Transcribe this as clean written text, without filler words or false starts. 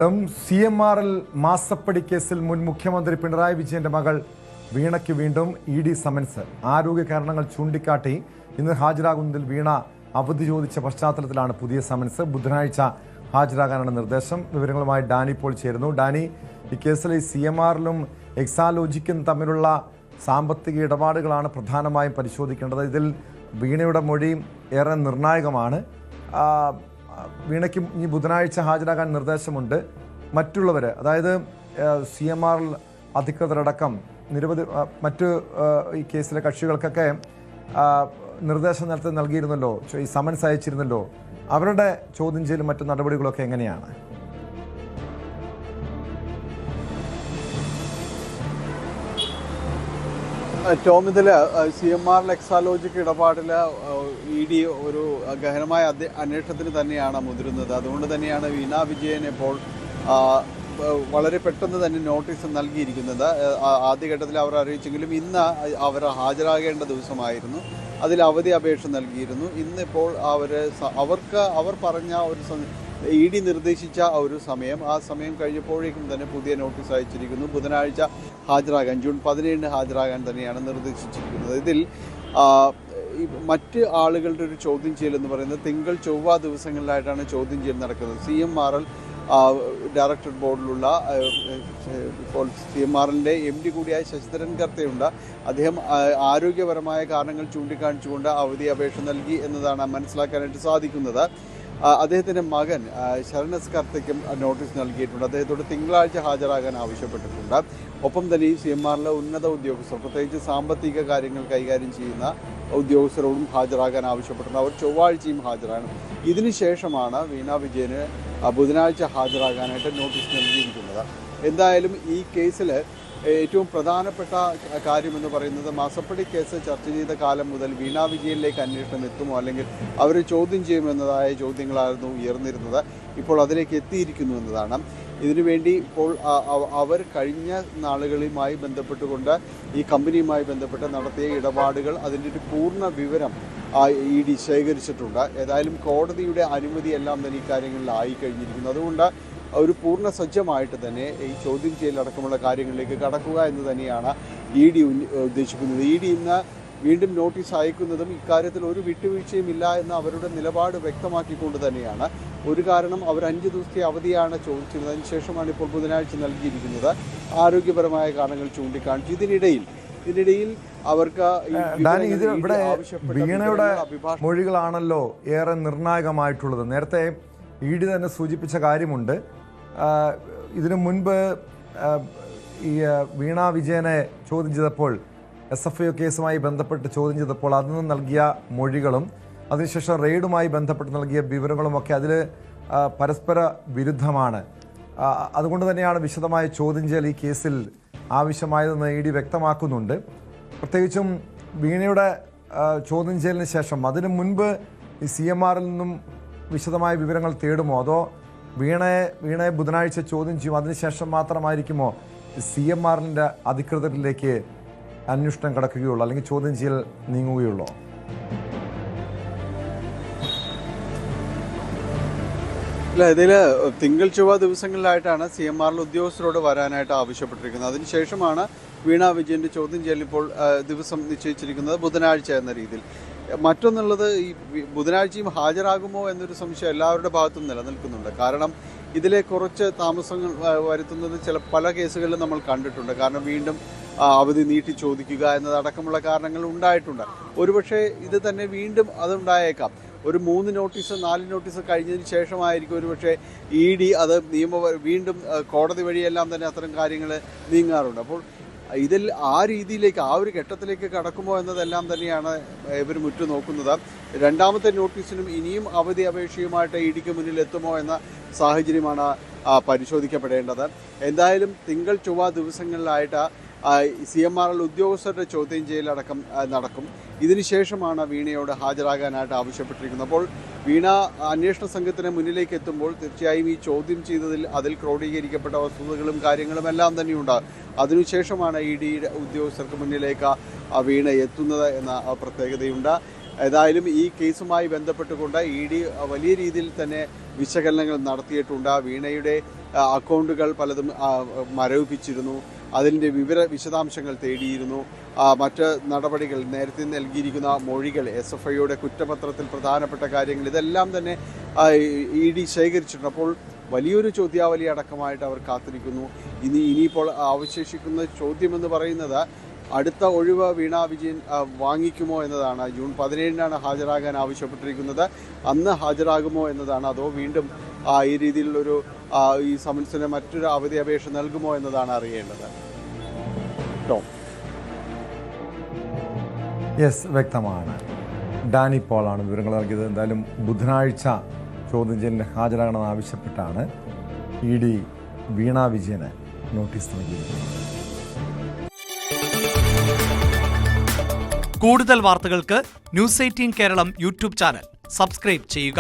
CMRL മാസപ്പടി കേസിൽ മുൻ മുഖ്യമന്ത്രി പിണറായി വിജയന്റെ മകൾ വീണയ്ക്ക് വീണ്ടും ED സമൻസ്. ആരോഗ്യ കാരണങ്ങൾ ചൂണ്ടിക്കാട്ടി ഇന്ന് ഹാജരാകുന്നതിൽ വീണ അവധി ചോദിച്ച പശ്ചാത്തലത്തിലാണ് പുതിയ സമൻസ്. ബുധനാഴ്ച ഹാജരാകാനാണ് നിർദ്ദേശം. വിവരങ്ങളുമായി ഡാനി ഇപ്പോൾ ചേരുന്നു. ഡാനി, ഈ കേസിൽ CMRലും എക്സാലോജിക്കും തമ്മിലുള്ള സാമ്പത്തിക ഇടപാടുകളാണ് പ്രധാനമായും പരിശോധിക്കേണ്ടത്. ഇതിൽ വീണയുടെ മൊഴി ഏറെ നിർണായകമാണ്. വീണയ്ക്ക് ഈ ബുധനാഴ്ച ഹാജരാകാൻ നിർദ്ദേശമുണ്ട്. മറ്റുള്ളവർ, അതായത് CMRL അധികൃതരടക്കം നിരവധി മറ്റ് ഈ കേസിലെ കക്ഷികൾക്കൊക്കെ നിർദ്ദേശം നേരത്തെ നൽകിയിരുന്നല്ലോ, ഈ സമൻസ് അയച്ചിരുന്നല്ലോ. അവരുടെ ചോദ്യം ചെയ്യലും മറ്റു നടപടികളൊക്കെ എങ്ങനെയാണ്? ടോം, ഇതിൽ CMRL എക്സാലോജിക് ഇടപാടിൽ ED ഒരു ഗഹനമായ അന്വേഷണത്തിന് തന്നെയാണ് മുതിരുന്നത്. അതുകൊണ്ട് തന്നെയാണ് വീണ വിജയൻ ഇപ്പോൾ വളരെ പെട്ടെന്ന് തന്നെ നോട്ടീസ് നൽകിയിരിക്കുന്നത്. ആദ്യഘട്ടത്തിൽ അവർ അറിയിച്ചെങ്കിലും ഇന്ന് അവർ ഹാജരാകേണ്ട ദിവസമായിരുന്നു. അതിൽ അവധി അപേക്ഷ നൽകിയിരുന്നു. ഇന്നിപ്പോൾ അവർ പറഞ്ഞ ഒരു ED നിർദ്ദേശിച്ച ഒരു സമയം, ആ സമയം കഴിഞ്ഞപ്പോഴേക്കും തന്നെ പുതിയ നോട്ടീസ് അയച്ചിരിക്കുന്നു. ബുധനാഴ്ച ഹാജരാകാൻ, ജൂൺ 17 ഹാജരാകാൻ തന്നെയാണ് നിർദ്ദേശിച്ചിരിക്കുന്നത്. ഇതിൽ മറ്റ് ആളുകളുടെ ഒരു ചോദ്യം ചെയ്യൽ എന്ന് പറയുന്നത് തിങ്കൾ ചൊവ്വ ദിവസങ്ങളിലായിട്ടാണ് ചോദ്യം ചെയ്യൽ നടക്കുന്നത്. CMRL ഡയറക്ടർ ബോർഡിലുള്ള ഇപ്പോൾ CMRLൻ്റെ MD കൂടിയായ ശശിധരൻ കർത്തയുണ്ട്. അദ്ദേഹം ആരോഗ്യപരമായ കാരണങ്ങൾ ചൂണ്ടിക്കാണിച്ചുകൊണ്ട് അവധി അപേക്ഷ നൽകി എന്നതാണ് മനസ്സിലാക്കാനായിട്ട് സാധിക്കുന്നത്. അദ്ദേഹത്തിൻ്റെ മകൻ ശരണസ് കർത്തയ്ക്കും നോട്ടീസ് നൽകിയിട്ടുണ്ട്. അദ്ദേഹത്തോട് തിങ്കളാഴ്ച ഹാജരാകാൻ ആവശ്യപ്പെട്ടിട്ടുണ്ട്. ഒപ്പം തന്നെ CMRL ഉന്നത ഉദ്യോഗസ്ഥർ, പ്രത്യേകിച്ച് സാമ്പത്തിക കാര്യങ്ങൾ കൈകാര്യം ചെയ്യുന്ന ഉദ്യോഗസ്ഥരോടും ഹാജരാകാൻ ആവശ്യപ്പെട്ടിട്ടുണ്ട്. അവർ ചൊവ്വാഴ്ചയും ഹാജരാകണം. ഇതിനുശേഷമാണ് വീണ വിജയന് ബുധനാഴ്ച ഹാജരാകാനായിട്ട് നോട്ടീസ് നൽകിയിരിക്കുന്നത്. എന്തായാലും ഈ കേസിൽ ഏറ്റവും പ്രധാനപ്പെട്ട കാര്യമെന്ന് പറയുന്നത്, മാസപ്പടി കേസ് ചർച്ച ചെയ്ത കാലം മുതൽ വീണ വിജയനിലേക്ക് അന്വേഷണം എത്തുമോ അല്ലെങ്കിൽ അവരെ ചോദ്യം ചെയ്യുമെന്നതായ ചോദ്യങ്ങളായിരുന്നു ഉയർന്നിരുന്നത്. ഇപ്പോൾ അതിലേക്ക് എത്തിയിരിക്കുന്നു എന്നതാണ്. ഇതിനുവേണ്ടി ഇപ്പോൾ അവർ കഴിഞ്ഞ നാളുകളുമായി ബന്ധപ്പെട്ടുകൊണ്ട് ഈ കമ്പനിയുമായി ബന്ധപ്പെട്ട് നടത്തിയ ഇടപാടുകൾ, അതിൻ്റെ ഒരു പൂർണ്ണ വിവരം ED ശേഖരിച്ചിട്ടുണ്ട്. ഏതായാലും കോടതിയുടെ അനുമതിയെല്ലാം തന്നെ ഈ കാര്യങ്ങളിൽ ആയിക്കഴിഞ്ഞിരിക്കുന്നു. അതുകൊണ്ട് ഒരു പൂർണ്ണ സജ്ജമായിട്ട് തന്നെ ഈ ചോദ്യം ചെയ്യലടക്കമുള്ള കാര്യങ്ങളിലേക്ക് കടക്കുക എന്ന് തന്നെയാണ് ED ഉദ്ദേശിക്കുന്നത്. ED ഇന്ന് വീണ്ടും നോട്ടീസ് അയക്കുന്നതും ഇക്കാര്യത്തിൽ ഒരു വിട്ടുവീഴ്ചയും ഇല്ല എന്ന അവരുടെ നിലപാട് വ്യക്തമാക്കിക്കൊണ്ട് തന്നെയാണ്. ഒരു കാരണം, അവർ 5 ദിവസത്തെ അവധിയാണ് ചോദിച്ചിരുന്നത്. അതിനുശേഷമാണ് ഇപ്പോൾ ബുധനാഴ്ച നൽകിയിരിക്കുന്നത്. ആരോഗ്യപരമായ കാരണങ്ങൾ ചൂണ്ടിക്കാണിച്ചു. ഇതിനിടയിൽ അവർക്ക് വീണയുടെ മൊഴികളാണല്ലോ ഏറെ നിർണായകമായിട്ടുള്ളത്. നേരത്തെ ED തന്നെ സൂചിപ്പിച്ച കാര്യമുണ്ട്. ഇതിനു മുൻപ് ഈ വീണ വിജയനെ ചോദ്യം ചെയ്തപ്പോൾ, SFIO കേസുമായി ബന്ധപ്പെട്ട് ചോദ്യം ചെയ്തപ്പോൾ അതിൽ നിന്ന് നൽകിയ മൊഴികളും അതിനുശേഷം റെയ്ഡുമായി ബന്ധപ്പെട്ട് നൽകിയ വിവരങ്ങളുമൊക്കെ അതിൽ പരസ്പര വിരുദ്ധമാണ്. അതുകൊണ്ട് തന്നെയാണ് വിശദമായ ചോദ്യം ചെയ്യൽ ഈ കേസിൽ ആവശ്യമായതെന്ന് ED വ്യക്തമാക്കുന്നുണ്ട്. പ്രത്യേകിച്ചും വീണയുടെ ചോദ്യം ചെയ്യലിന് ശേഷം, അതിനു മുൻപ് ഈ CMRൽ നിന്നും വിശദമായ വിവരങ്ങൾ തേടുമോ, അതോ വീണയെ ബുധനാഴ്ച ചോദ്യം ചെയ്യും, അതിനുശേഷം മാത്രമായിരിക്കുമോ CMRലിൻ്റെ അധികൃതരിലേക്ക് അന്വേഷണം കടക്കുകയുള്ളൂ, അല്ലെങ്കിൽ ചോദ്യം ചെയ്യൽ നീങ്ങുകയുള്ളൂ? ഇല്ല, ഇതിൽ തിങ്കൾ ചൊവ്വ ദിവസങ്ങളിലായിട്ടാണ് CMRL ഉദ്യോഗസ്ഥരോട് വരാനായിട്ട് ആവശ്യപ്പെട്ടിരിക്കുന്നത്. അതിനുശേഷമാണ് വീണ വിജയൻ്റെ ചോദ്യം ചെയ്യൽ ഇപ്പോൾ ദിവസം നിശ്ചയിച്ചിരിക്കുന്നത് ബുധനാഴ്ച എന്ന രീതിയിൽ. മറ്റൊന്നുള്ളത്, ഈ ബുധനാഴ്ചയും ഹാജരാകുമോ എന്നൊരു സംശയം എല്ലാവരുടെ ഭാഗത്തും നിലനിൽക്കുന്നുണ്ട്. കാരണം ഇതിലെ കുറച്ച് താമസങ്ങൾ വരുത്തുന്നത് പല കേസുകളിലും നമ്മൾ കണ്ടിട്ടുണ്ട്. കാരണം വീണ്ടും അവധി നീട്ടി ചോദിക്കുക എന്നതടക്കമുള്ള കാരണങ്ങൾ ഉണ്ടായിട്ടുണ്ട്. ഒരുപക്ഷെ ഇത് തന്നെ വീണ്ടും അതുണ്ടായേക്കാം. ഒരു 3 നോട്ടീസ് 4 നോട്ടീസ് കഴിഞ്ഞതിന് ശേഷമായിരിക്കും ഒരുപക്ഷെ ED അത് വീണ്ടും കോടതി വഴിയെല്ലാം തന്നെ അത്തരം കാര്യങ്ങൾ നീങ്ങാറുണ്ട്. അപ്പോൾ ഇതിൽ ആ രീതിയിലേക്ക്, ആ ഒരു ഘട്ടത്തിലേക്ക് കടക്കുമോ എന്നതെല്ലാം തന്നെയാണ് ഇവർ നോക്കുന്നത്. രണ്ടാമത്തെ നോട്ടീസിനും ഇനിയും അവധി അപേക്ഷയുമായിട്ട് EDക്ക് മുന്നിൽ എത്തുമോ എന്ന സാഹചര്യമാണ് പരിശോധിക്കപ്പെടേണ്ടത്. എന്തായാലും തിങ്കൾ ചൊവ്വ ദിവസങ്ങളിലായിട്ട് CMRL ഉദ്യോഗസ്ഥരുടെ ചോദ്യം ചെയ്യലടക്കം നടക്കും. ഇതിനുശേഷമാണ് വീണയോട് ഹാജരാകാനായിട്ട് ആവശ്യപ്പെട്ടിരിക്കുന്നത്. അപ്പോൾ വീണ അന്വേഷണ സംഘത്തിന് മുന്നിലേക്ക് എത്തുമ്പോൾ തീർച്ചയായും ഈ ചോദ്യം ചെയ്തതിൽ അതിൽ ക്രോഡീകരിക്കപ്പെട്ട വസ്തുതകളും കാര്യങ്ങളും എല്ലാം തന്നെയുണ്ടാകും. അതിനുശേഷമാണ് ED ഉദ്യോഗസ്ഥർക്ക് മുന്നിലേക്ക് വീണ എത്തുന്നത് എന്ന പ്രത്യേകതയുണ്ട്. ഏതായാലും ഈ കേസുമായി ബന്ധപ്പെട്ടുകൊണ്ട് ED വലിയ രീതിയിൽ തന്നെ വിശകലനങ്ങൾ നടത്തിയിട്ടുണ്ട്. വീണയുടെ അക്കൗണ്ടുകൾ പലതും മരവിപ്പിച്ചിരുന്നു, അതിൻ്റെ വിശദാംശങ്ങൾ തേടിയിരുന്നു. മറ്റ് നടപടികൾ, നേരത്തെ നൽകിയിരിക്കുന്ന മൊഴികൾ, SFIയുടെ കുറ്റപത്രത്തിൽ പ്രധാനപ്പെട്ട കാര്യങ്ങൾ, ഇതെല്ലാം തന്നെ ED ശേഖരിച്ചിട്ടുണ്ട്. അപ്പോൾ വലിയൊരു ചോദ്യാവലി അടക്കമായിട്ട് അവർ കാത്തിരിക്കുന്നു. ഇനിയിപ്പോൾ അവശേഷിക്കുന്ന ചോദ്യമെന്ന് പറയുന്നത് അടുത്ത ഒഴിവ് വീണ വിജയൻ വാങ്ങിക്കുമോ എന്നതാണ്. ജൂൺ 17-നാണ് ഹാജരാകാൻ ആവശ്യപ്പെട്ടിരിക്കുന്നത്. അന്ന് ഹാജരാകുമോ എന്നതാണ്, അതോ വീണ്ടും ഈ രീതിയിലുള്ളൊരു ഈ സമൻസിന് മറ്റൊരു അവധി അപേക്ഷ നൽകുമോ എന്നതാണ് അറിയേണ്ടത്. യെസ്, വ്യക്തമാണ്. ഡാനി പോളാണ് വിവരങ്ങൾ നൽകിയത്. എന്തായാലും ബുധനാഴ്ച ചോദ്യം ചെയ്യലിന് ഹാജരാകണമെന്ന് ആവശ്യപ്പെട്ടാണ് ED വീണ വിജയന് നോട്ടീസ് നൽകിയിരിക്കുന്നത്. കൂടുതൽ വാർത്തകൾക്ക് News 18 Keralam YouTube channel subscribe ചെയ്യുക.